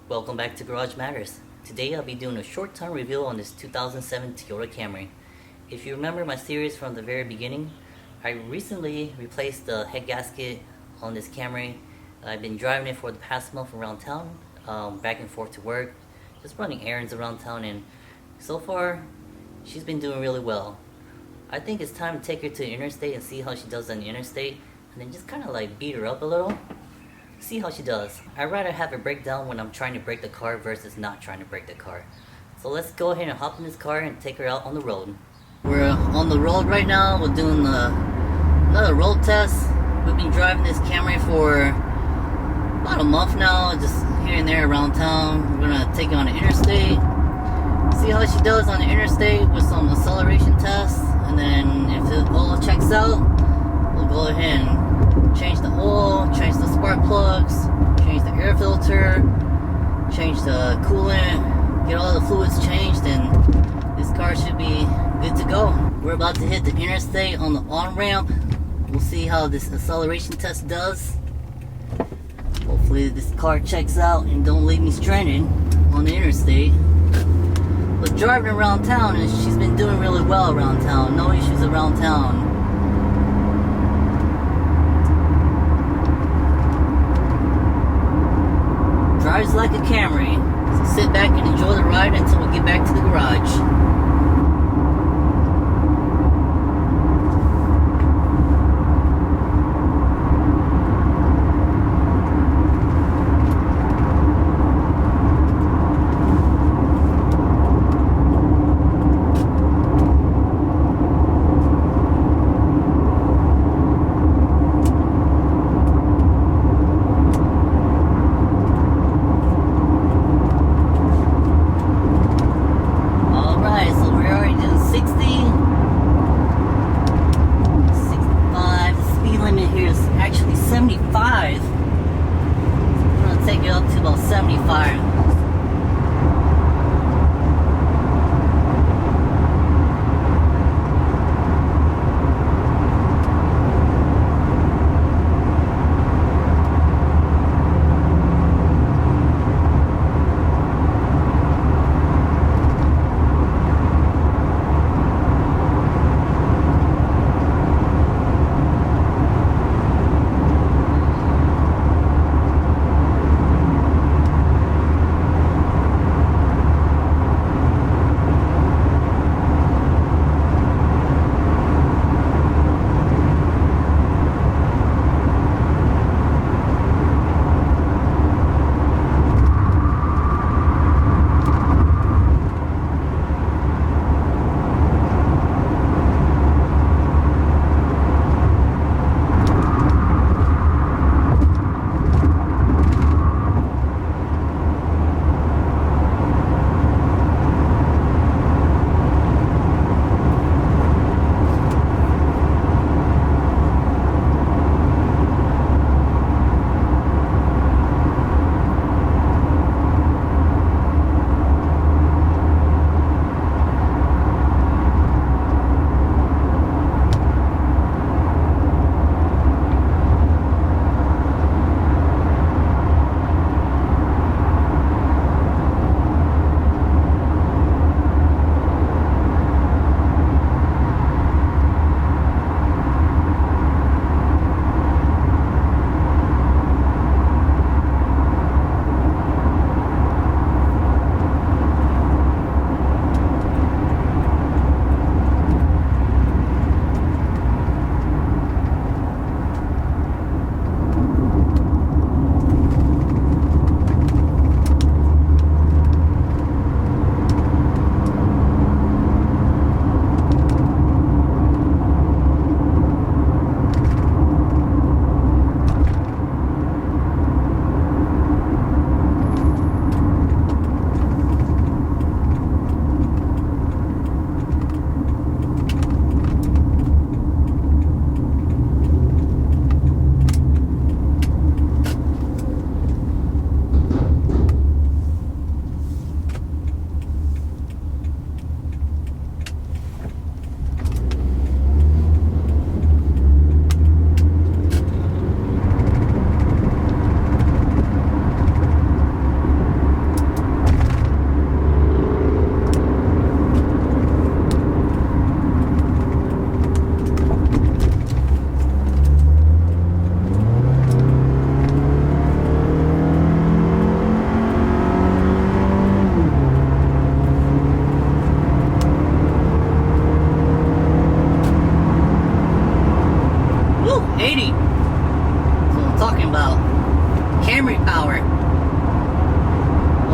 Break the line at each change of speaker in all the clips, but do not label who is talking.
Welcome back to Garage Matters. Today I'll be doing a short-term review on this 2007 Toyota Camry. If you remember my series from the very beginning, I recently replaced the head gasket on this Camry. I've been driving it for the past month around town, back and forth to work, just running errands around town, and so far she's been doing really well. I think it's time to take her to the interstate and see how she does on the interstate, and then just kind of like beat her up a little. See how she does. I'd rather have her break down when I'm trying to brake the car versus not trying to brake the car. So let's go ahead and hop in this car and take her out on the road. We're on the road right now. We're doing another road test. We've been driving this Camry for about a month now, just here and there around town. We're gonna take it on the interstate, see how she does on the interstate with some acceleration tests, and then if it all checks out, we'll go ahead and change the oil, change the spark plugs, change the air filter, change the coolant, get all the fluids changed, and this car should be good to go. We're about to hit the interstate on the on-ramp. We'll see how this acceleration test does. Hopefully this car checks out and don't leave me stranded on the interstate. But driving around town, and she's been doing really well around town. No issues around town. Drives like a Camry. So sit back and enjoy the ride until we get back to the garage. Take it up to about 75.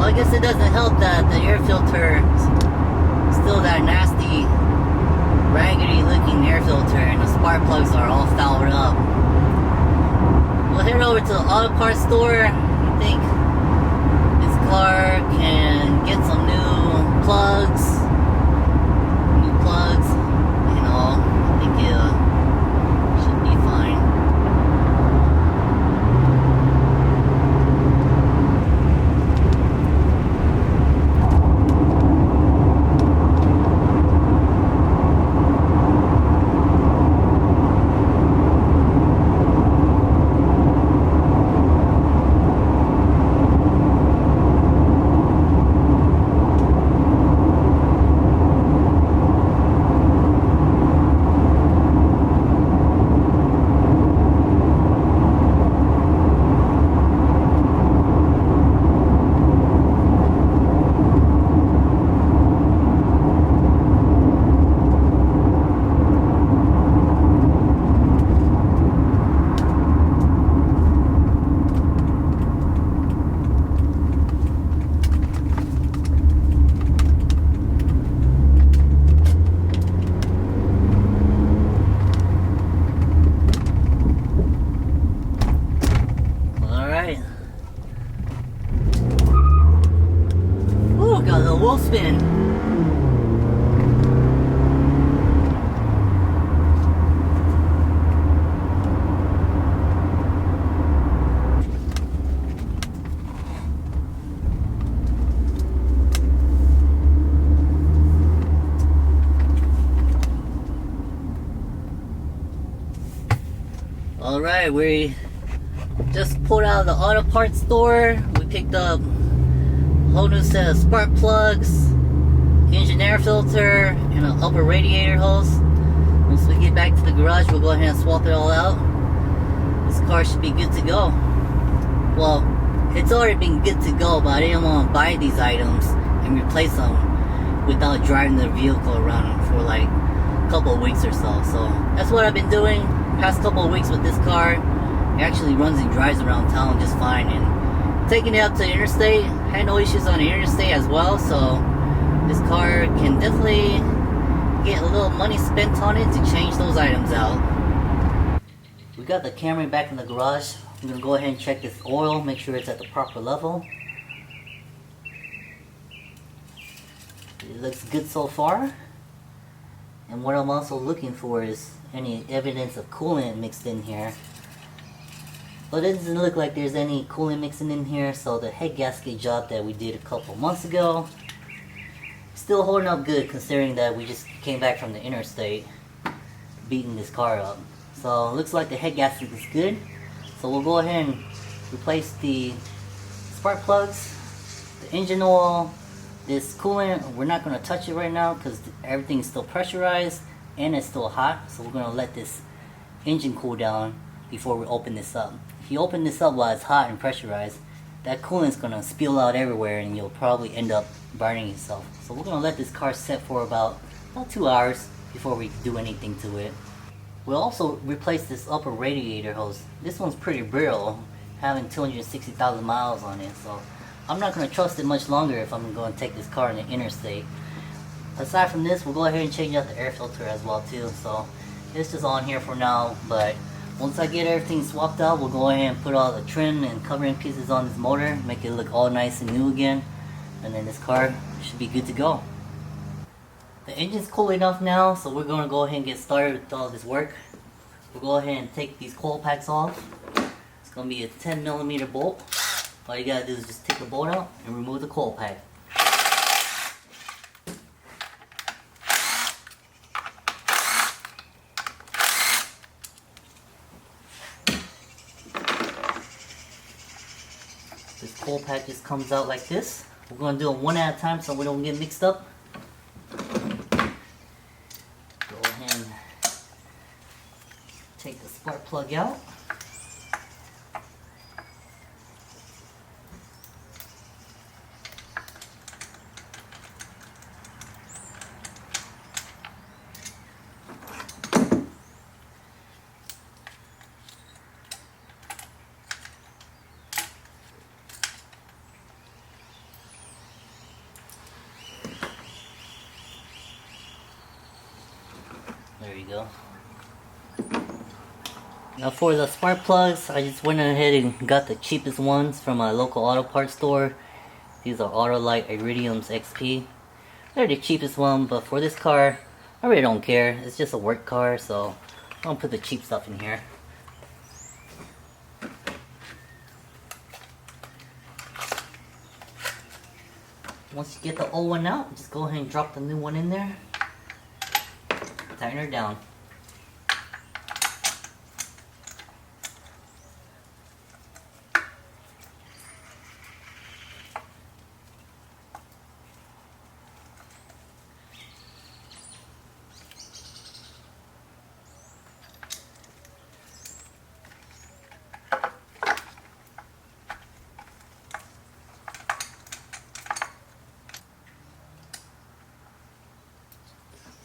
I guess it doesn't help that the air filter is still that nasty, raggedy looking air filter, and the spark plugs are all fouled up. We'll head over to the auto parts store. I think this car can get some new plugs. You know, I think it should be fine. Got a little wheel spin. Alright, we just pulled out of the auto parts store. We picked up whole new set of spark plugs, engine air filter, and an upper radiator hose. Once we get back to the garage, we'll go ahead and swap it all out. This car should be good to go. Well, it's already been good to go, but I didn't want to buy these items and replace them without driving the vehicle around for like a couple of weeks or so. So that's what I've been doing past couple of weeks with this car. It actually runs and drives around town just fine, and taking it up to the interstate, had no issues on the interstate as well. So this car can definitely get a little money spent on it to change those items out. We got the Camry back in the garage. I'm gonna go ahead and check this oil, make sure it's at the proper level. It looks good so far. And what I'm also looking for is any evidence of coolant mixed in here. But it doesn't look like there's any coolant mixing in here, so the head gasket job that we did a couple months ago still holding up good, considering that we just came back from the interstate beating this car up. So it looks like the head gasket is good. So we'll go ahead and replace the spark plugs, the engine oil, this coolant. We're not going to touch it right now because everything is still pressurized and it's still hot. So we're going to let this engine cool down before we open this up. If you open this up while it's hot and pressurized, that coolant's going to spill out everywhere and you'll probably end up burning yourself. So we're going to let this car sit for about 2 hours before we do anything to it. We'll also replace this upper radiator hose. This one's pretty brittle, having 260,000 miles on it, so I'm not going to trust it much longer if I'm going to take this car in the interstate. Aside from this, we'll go ahead and change out the air filter as well too. So it's just on here for now, but once I get everything swapped out, we'll go ahead and put all the trim and covering pieces on this motor, make it look all nice and new again, and then this car should be good to go. The engine's cool enough now, so we're going to go ahead and get started with all this work. We'll go ahead and take these coil packs off. It's going to be a 10mm bolt. All you got to do is just take the bolt out and remove the coil pack. This coil pack just comes out like this. We're going to do them one at a time so we don't get mixed up. Go ahead and take the spark plug out. There you go. Now for the spark plugs, I just went ahead and got the cheapest ones from a local auto parts store. These are Autolite Iridiums XP. They're the cheapest one, but for this car, I really don't care. It's just a work car, so I'm gonna put the cheap stuff in here. Once you get the old one out, just go ahead and drop the new one in there. Tighten her down.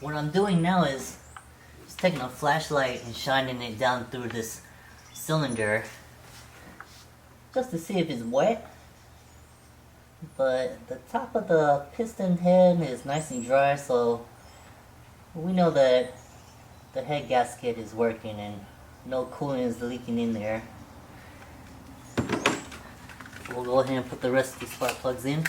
What I'm doing now is just taking a flashlight and shining it down through this cylinder just to see if it's wet. But the top of the piston head is nice and dry, so we know that the head gasket is working and no coolant is leaking in there. We'll go ahead and put the rest of these spark plugs in.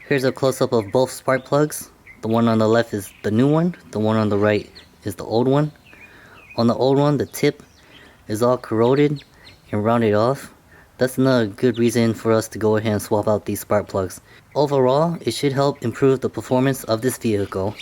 Here's a close-up of both spark plugs. The one on the left is the new one. The one on the right is the old one. On the old one, the tip is all corroded and rounded off. That's another good reason for us to go ahead and swap out these spark plugs. Overall, it should help improve the performance of this vehicle.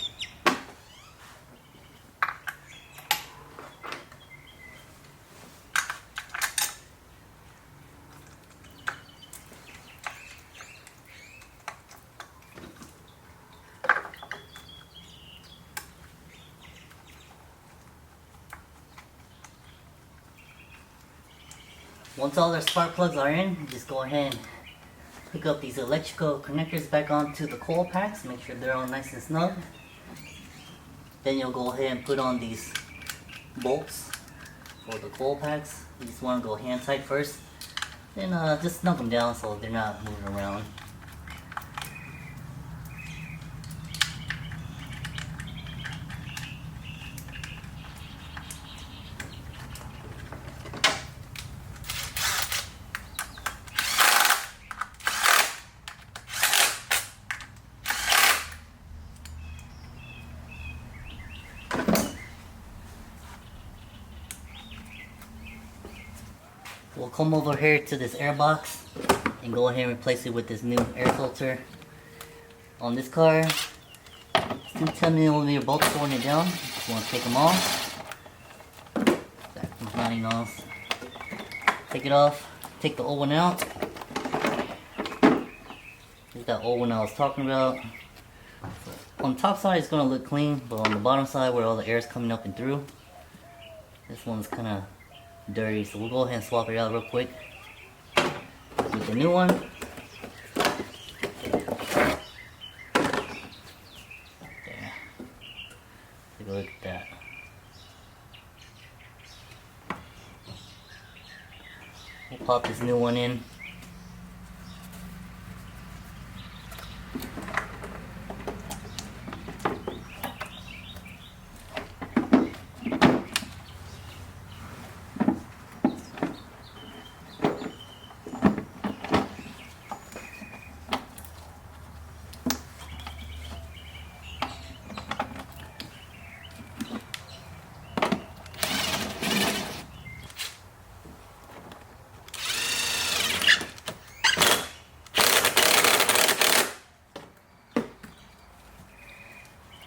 Once all their spark plugs are in, just go ahead and hook up these electrical connectors back onto the coil packs. Make sure they're all nice and snug. Then you'll go ahead and put on these bolts for the coil packs. You just want to go hand tight first. Then just snug them down so they're not moving around. We'll come over here to this air box and go ahead and replace it with this new air filter. On this car, two 10mm bolts holding it down. Just want to take them off. Back from mounting off. Take it off. Take the old one out. Here's that old one I was talking about. So on the top side it's going to look clean, but on the bottom side where all the air is coming up and through, this one's kind of dirty, so we'll go ahead and swap it out real quick with the new one. There. Take a look at that. We'll pop this new one in.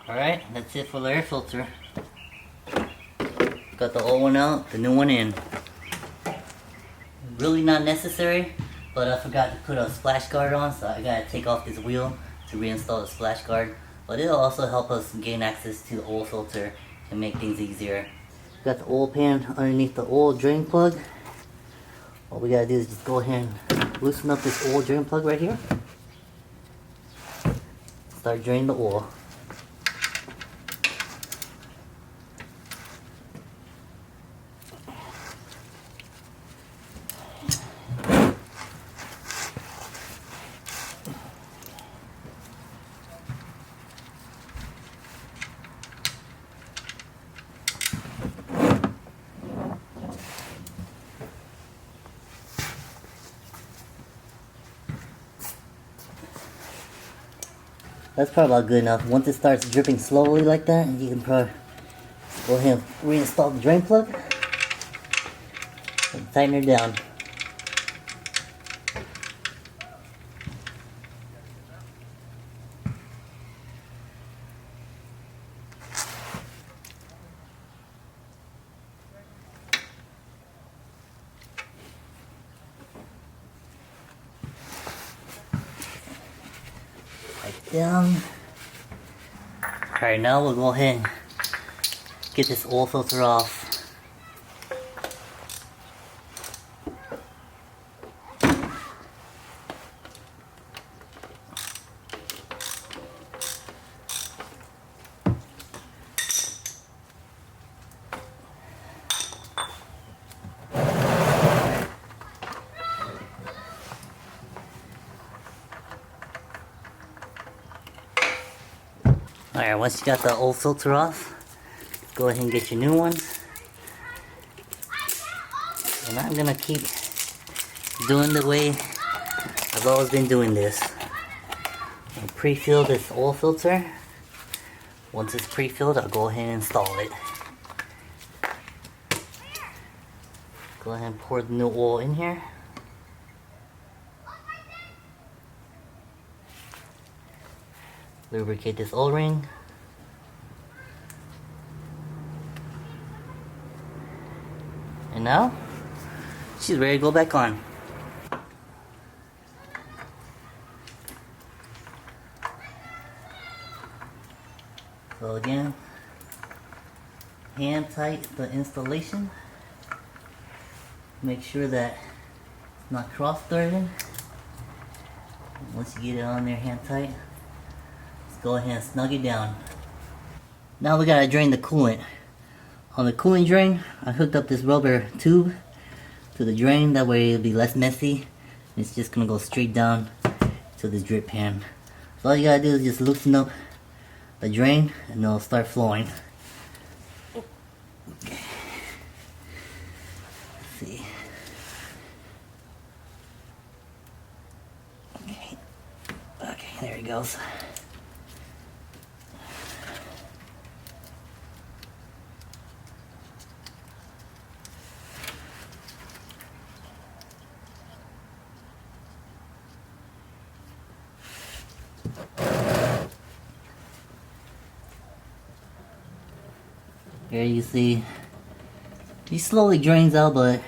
Alright, that's it for the air filter. Got the old one out, the new one in. Really not necessary, but I forgot to put a splash guard on, so I gotta take off this wheel to reinstall the splash guard. But it'll also help us gain access to the oil filter and make things easier. Got the oil pan underneath the oil drain plug. All we gotta do is just go ahead and loosen up this oil drain plug right here. Start draining the oil. That's probably about good enough. Once it starts dripping slowly like that, you can probably go ahead and reinstall the drain plug and tighten her down. Down. Alright, now we'll go ahead and get this oil filter off. Alright, once you got the old filter off, go ahead and get your new ones. And I'm gonna keep doing the way I've always been doing this. I'll pre-fill this oil filter. Once it's pre-filled, I'll go ahead and install it. Go ahead and pour the new oil in here. Lubricate this O-ring. And now, she's ready to go back on. So again, hand tight the installation. Make sure that it's not cross-threaded. Once you get it on there hand tight, go ahead and snug it down. Now we gotta drain the coolant. On the coolant drain, I hooked up this rubber tube to the drain. That way it'll be less messy. It's just gonna go straight down to this drip pan. So all you gotta do is just loosen up the drain and it'll start flowing. Okay. Let's see. Okay, there it goes. Here you see, he slowly drains out, but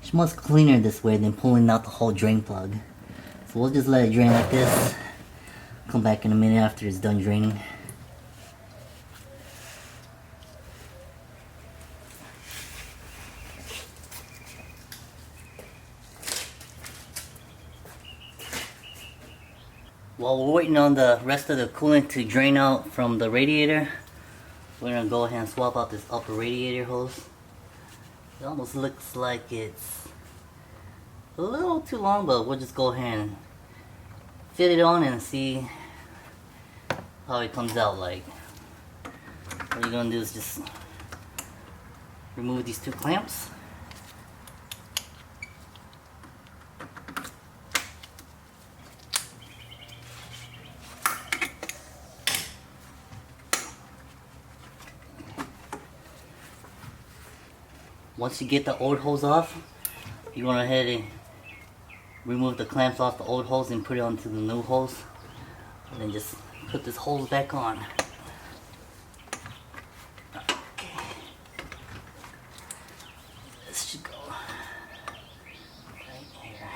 it's much cleaner this way than pulling out the whole drain plug. So we'll just let it drain like this. Come back in a minute after it's done draining. While we're waiting on the rest of the coolant to drain out from the radiator, we're going to go ahead and swap out this upper radiator hose. It almost looks like it's a little too long, but we'll just go ahead and fit it on and see how it comes out like. What you're going to do is just remove these two clamps. Once you get the old hose off, you go ahead and remove the clamps off the old hose and put it onto the new hose. And then just put this hose back on. Okay. This should go right here.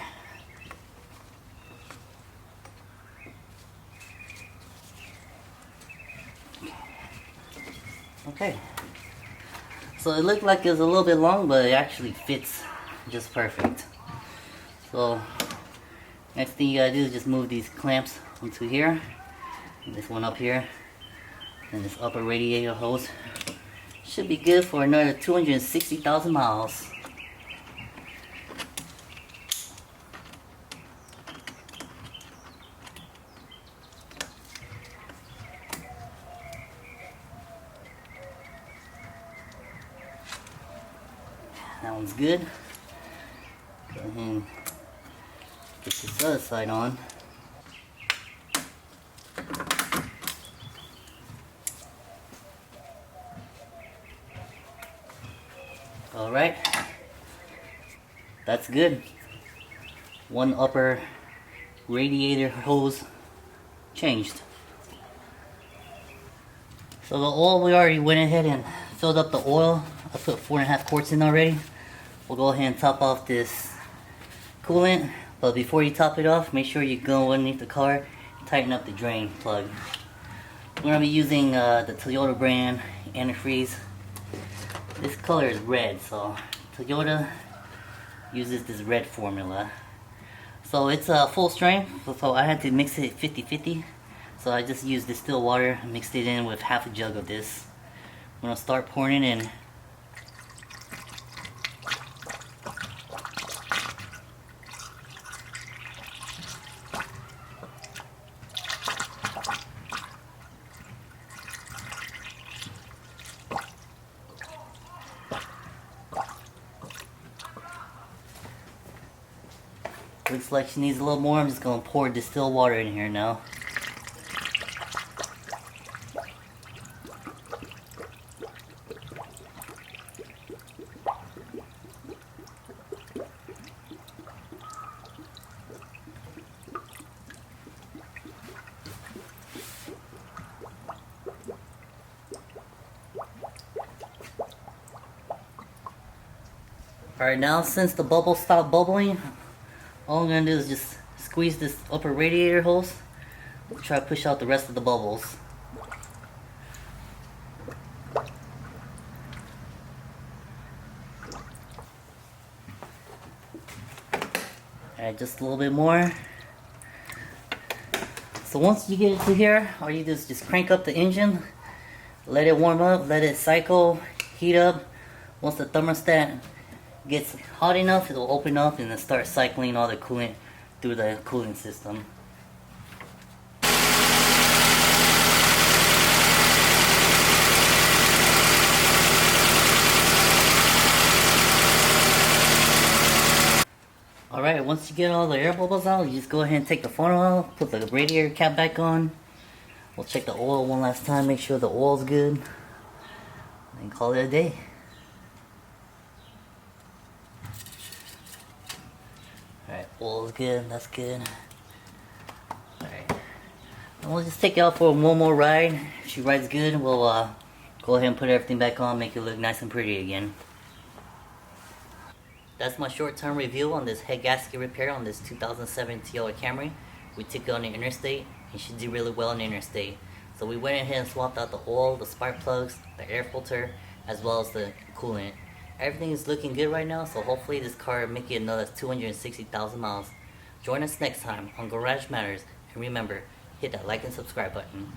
Okay. So it looked like it was a little bit long, but it actually fits just perfect. So next thing you gotta do is just move these clamps onto here, and this one up here, and this upper radiator hose. Should be good for another 260,000 miles. That one's good. Go ahead and get this other side on. Alright, that's good. One upper radiator hose changed. So the oil, we already went ahead and filled up the oil. I put 4.5 quarts in already. We'll go ahead and top off this coolant, but before you top it off, make sure you go underneath the car and tighten up the drain plug. We're going to be using the Toyota brand antifreeze. This color is red, so Toyota uses this red formula. So it's full strength, so I had to mix it 50-50. So I just used distilled water and mixed it in with half a jug of this. I'm going to start pouring it in. Looks like she needs a little more. I'm just going to pour distilled water in here now. Alright, now since the bubbles stopped bubbling, all I'm going to do is just squeeze this upper radiator hose. Try to push out the rest of the bubbles. Alright, just a little bit more. So once you get it to here, all you do is just crank up the engine, let it warm up, let it cycle, heat up. Once the thermostat gets hot enough, it'll open up and then start cycling all the coolant through the cooling system. Alright, once you get all the air bubbles out, you just go ahead and take the funnel out, put the radiator cap back on. We'll check the oil one last time, make sure the oil's good, and call it a day. Alright, oil's good, that's good. Alright, and we'll just take it out for one more ride. If she rides good, we'll go ahead and put everything back on, make it look nice and pretty again. That's my short-term review on this head gasket repair on this 2007 Toyota Camry. We took it on the interstate, and she did really well on the interstate. So we went ahead and swapped out the oil, the spark plugs, the air filter, as well as the coolant. Everything is looking good right now, so hopefully this car will make it another 260,000 miles. Join us next time on Garage Matters, and remember, hit that like and subscribe button.